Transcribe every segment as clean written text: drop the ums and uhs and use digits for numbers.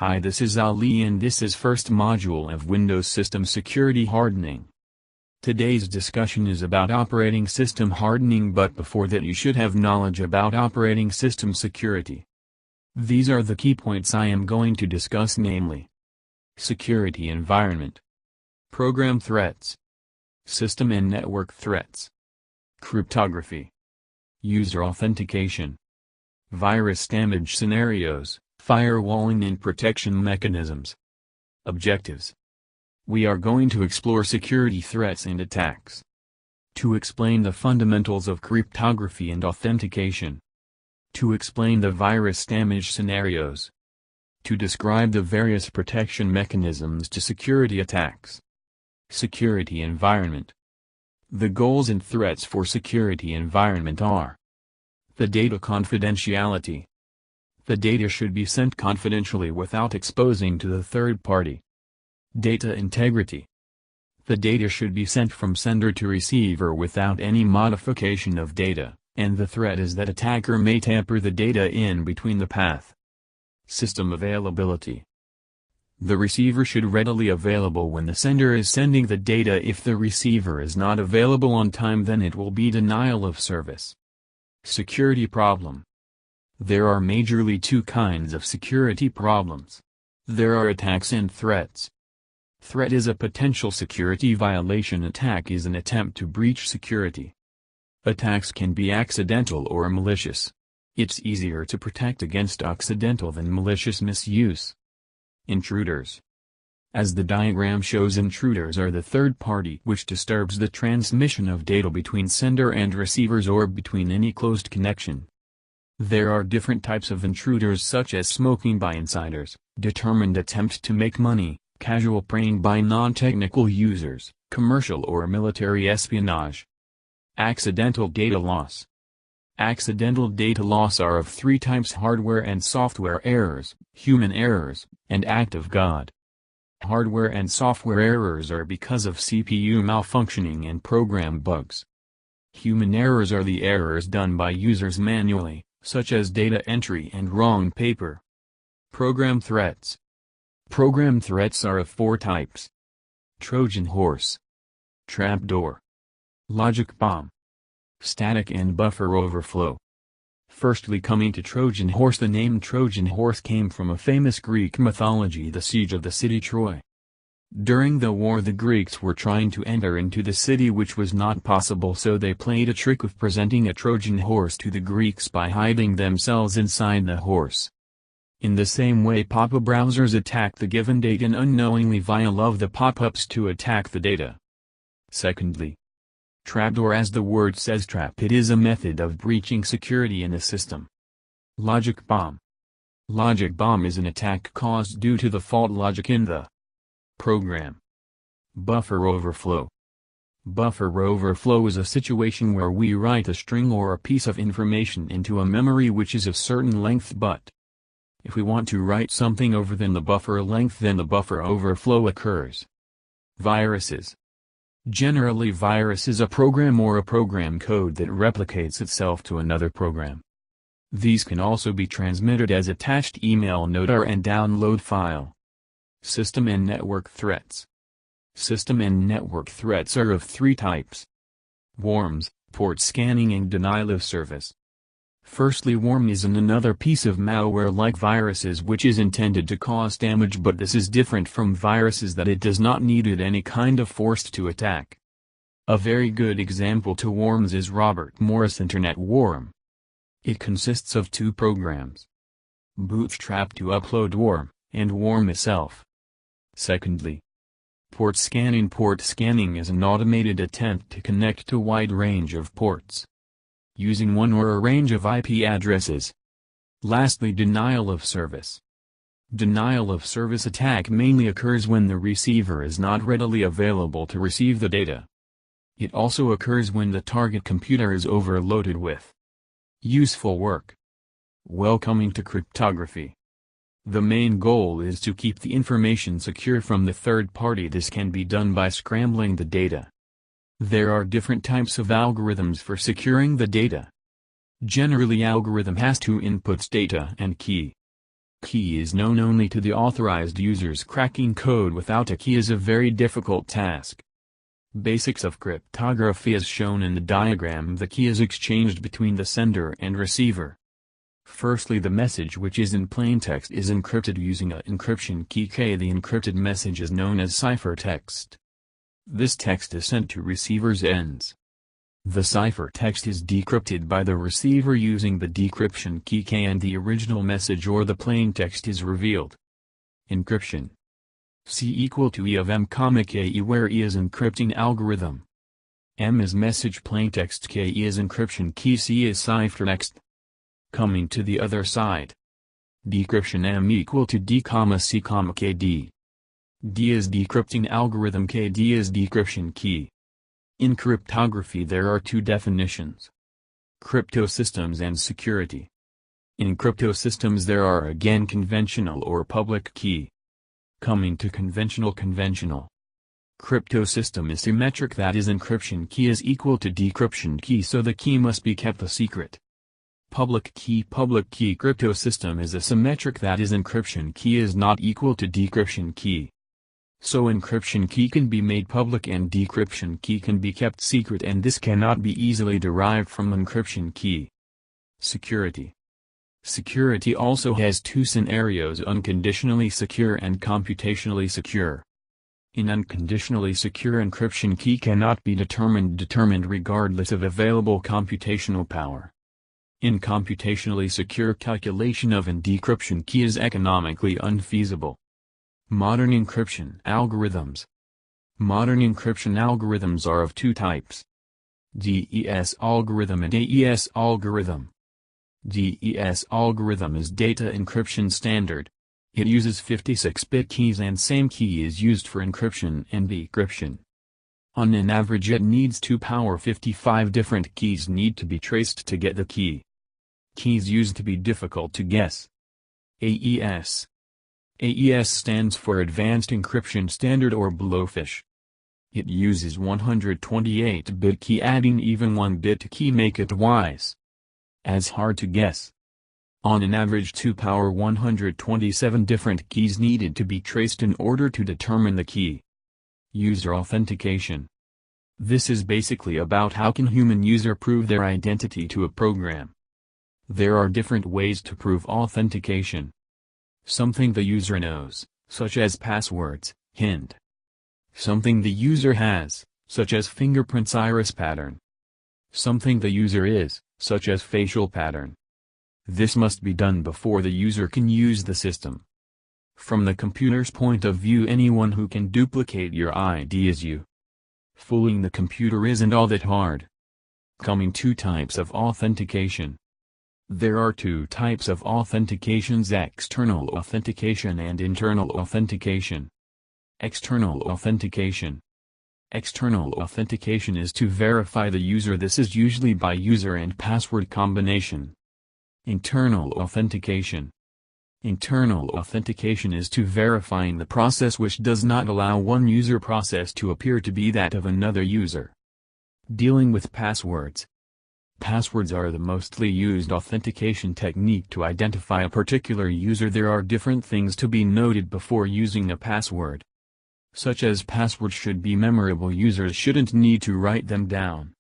Hi, this is Ali and this is first module of Windows System Security Hardening. Today's discussion is about operating system hardening, but before that you should have knowledge about operating system security. These are the key points I am going to discuss, namely: security environment, program threats, system and network threats, cryptography, user authentication, virus damage scenarios, firewalling and protection mechanisms. Objectives. We are going to explore security threats and attacks. To explain the fundamentals of cryptography and authentication. To explain the virus damage scenarios. To describe the various protection mechanisms to security attacks. Security environment. The goals and threats for security environment are: the data confidentiality. The data should be sent confidentially without exposing to the third party. Data integrity. The data should be sent from sender to receiver without any modification of data, and the threat is that attacker may tamper the data in between the path. System availability. The receiver should readily available when the sender is sending the data. If the receiver is not available on time, then it will be denial of service. Security problem. There are majorly two kinds of security problems. There are attacks and threats. Threat is a potential security violation. Attack is an attempt to breach security. Attacks can be accidental or malicious. It's easier to protect against accidental than malicious misuse. Intruders. As the diagram shows, intruders are the third party which disturbs the transmission of data between sender and receivers or between any closed connection. There are different types of intruders, such as smoking by insiders, determined attempt to make money, casual preying by non-technical users, commercial or military espionage. Accidental data loss. Accidental data loss are of three types: hardware and software errors, human errors, and act of God. Hardware and software errors are because of CPU malfunctioning and program bugs. Human errors are the errors done by users manually, such as data entry and wrong paper. Program threats. Program threats are of four types: Trojan Horse, Trapdoor, logic bomb, static and buffer overflow. Firstly, coming to Trojan Horse. The name Trojan Horse came from a famous Greek mythology, the siege of the city Troy. During the war, the Greeks were trying to enter into the city, which was not possible, so they played a trick of presenting a Trojan horse to the Greeks by hiding themselves inside the horse. In the same way, pop-up browsers attack the given data and unknowingly violate the pop-ups to attack the data. Secondly, Trapdoor. As the word says, trap, it is a method of breaching security in a system. Logic bomb. Logic bomb is an attack caused due to the fault logic in the program. Buffer overflow. Buffer overflow is a situation where we write a string or a piece of information into a memory which is of certain length, but if we want to write something over than the buffer length, then the buffer overflow occurs. Viruses. Generally, virus is a program or a program code that replicates itself to another program. These can also be transmitted as attached email note or and download file. System and network threats. System and network threats are of three types: worms, port scanning, and denial of service. Firstly, worm is another piece of malware like viruses which is intended to cause damage, but this is different from viruses that it does not need any kind of force to attack. A very good example to worms is Robert Morris Internet Worm. It consists of two programs: Bootstrap to upload worm, and worm itself. Secondly, port scanning. Port scanning is an automated attempt to connect to a wide range of ports, using one or a range of IP addresses. Lastly, denial of service. Denial of service attack mainly occurs when the receiver is not readily available to receive the data. It also occurs when the target computer is overloaded with useful work. Welcoming to cryptography. The main goal is to keep the information secure from the third party. This can be done by scrambling the data. There are different types of algorithms for securing the data. Generally, algorithm has two inputs, data and key. Key is known only to the authorized users. Cracking code without a key is a very difficult task. Basics of cryptography as shown in the diagram. The key is exchanged between the sender and receiver. Firstly, the message which is in plain text is encrypted using a encryption key K. The encrypted message is known as ciphertext. This text is sent to receiver's ends. The ciphertext is decrypted by the receiver using the decryption key K, and the original message or the plain text is revealed. Encryption. C equal to E of M, K, where E is encrypting algorithm. M is message plaintext, K is encryption key, C is ciphertext. Coming to the other side. Decryption. M equal to D, C, K, D. D is decrypting algorithm, K, D is decryption key. In cryptography there are two definitions: cryptosystems and security. In cryptosystems there are again conventional or public key. Coming to conventional. Cryptosystem is symmetric, that is encryption key is equal to decryption key, so the key must be kept a secret. Public key cryptosystem is asymmetric, that is encryption key is not equal to decryption key. So encryption key can be made public and decryption key can be kept secret, and this cannot be easily derived from encryption key. Security. Security also has two scenarios: unconditionally secure and computationally secure. In unconditionally secure, encryption key cannot be determined regardless of available computational power. In computationally secure, calculation of an decryption key is economically unfeasible. Modern encryption algorithms. Modern encryption algorithms are of two types: DES algorithm and AES algorithm. DES algorithm is data encryption standard. It uses 56-bit keys, and same key is used for encryption and decryption. On an average it needs 2^55 different keys need to be traced to get the key. Keys used to be difficult to guess. AES. AES stands for Advanced Encryption Standard or Blowfish. It uses 128-bit key, adding even 1 bit to key make it wise as hard to guess. On an average 2^127 different keys needed to be traced in order to determine the key. User authentication. This is basically about how can human user prove their identity to a program. There are different ways to prove authentication. Something the user knows, such as passwords, hint. Something the user has, such as fingerprints, iris pattern. Something the user is, such as facial pattern. This must be done before the user can use the system. From the computer's point of view, anyone who can duplicate your ID is you. Fooling the computer isn't all that hard. Coming to types of authentication. There are two types of authentications: external authentication and internal authentication. External authentication. External authentication is to verify the user. This is usually by user and password combination. Internal authentication. Internal authentication is to verifying the process which does not allow one user process to appear to be that of another user. Dealing with passwords. Passwords are the mostly used authentication technique to identify a particular user. There are different things to be noted before using a password. Such as passwords should be memorable. Users shouldn't need to write them down.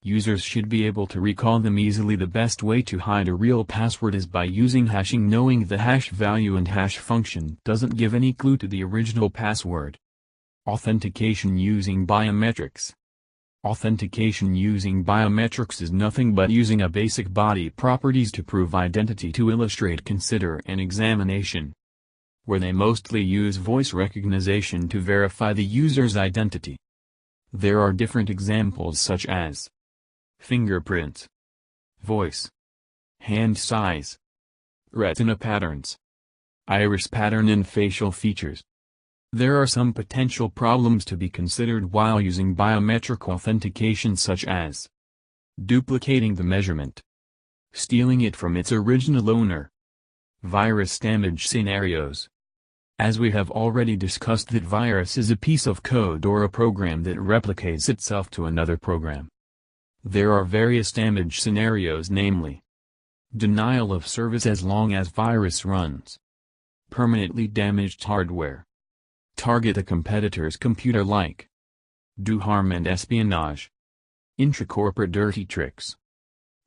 Users should be able to recall them easily. The best way to hide a real password is by using hashing. Knowing the hash value and hash function doesn't give any clue to the original password. Authentication using biometrics. Authentication using biometrics is nothing but using a basic body properties to prove identity. To illustrate, consider an examination where they mostly use voice recognition to verify the user's identity. There are different examples such as fingerprints, voice, hand size, retina patterns, iris pattern, and facial features. There are some potential problems to be considered while using biometric authentication, such as duplicating the measurement, stealing it from its original owner, virus damage scenarios. As we have already discussed, that virus is a piece of code or a program that replicates itself to another program. There are various damage scenarios, namely denial of service as long as virus runs, Permanently damaged hardware. Target a competitor's computer like. Do harm and espionage. Intracorporate dirty tricks,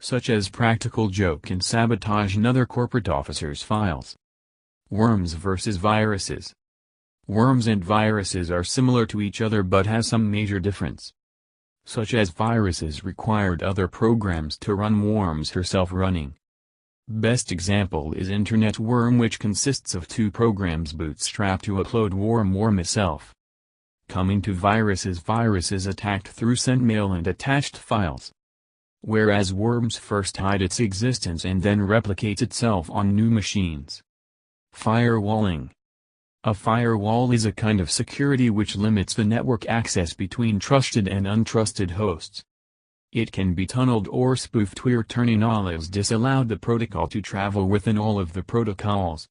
such as practical joke and sabotage another corporate officer's files. Worms versus viruses. Worms and viruses are similar to each other but has some major difference. Such as viruses required other programs to run, worms herself running. Best example is Internet Worm, which consists of two programs bootstrapped to upload worm itself. Coming to viruses, viruses attacked through sent mail and attached files. Whereas worms first hide its existence and then replicates itself on new machines. Firewalling. A firewall is a kind of security which limits the network access between trusted and untrusted hosts. It can be tunneled or spoofed, where turning olives disallowed the protocol to travel within all of the protocols.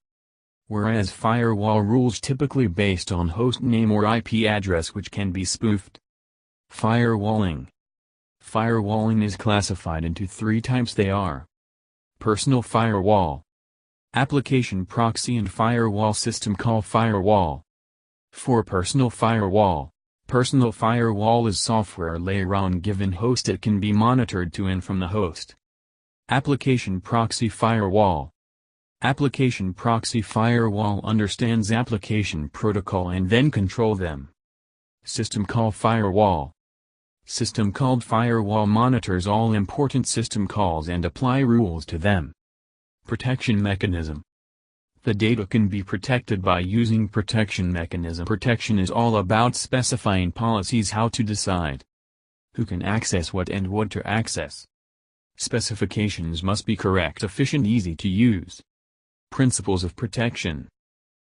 Whereas firewall rules typically based on host name or IP address, which can be spoofed. Firewalling. Firewalling is classified into three types. They are: personal firewall, application proxy, and firewall system call firewall. For personal firewall is software layer on given host. It can be monitored to and from the host. Application proxy firewall. Application proxy firewall understands application protocol and then control them. System call firewall. System called firewall monitors all important system calls and apply rules to them. Protection mechanism. The data can be protected by using protection mechanism. Protection is all about specifying policies, how to decide who can access what and what to access. Specifications must be correct, efficient, easy to use. Principles of protection.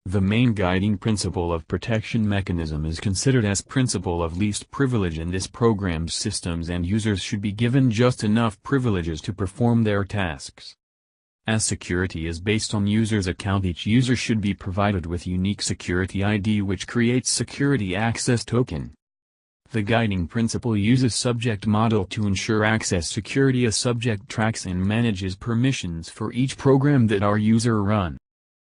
The main guiding principle of protection mechanism is considered as principle of least privilege. In this, program's systems and users should be given just enough privileges to perform their tasks. As security is based on user's account, each user should be provided with unique security ID, which creates security access token. The guiding principle uses subject model to ensure access security. A subject tracks and manages permissions for each program that our user run.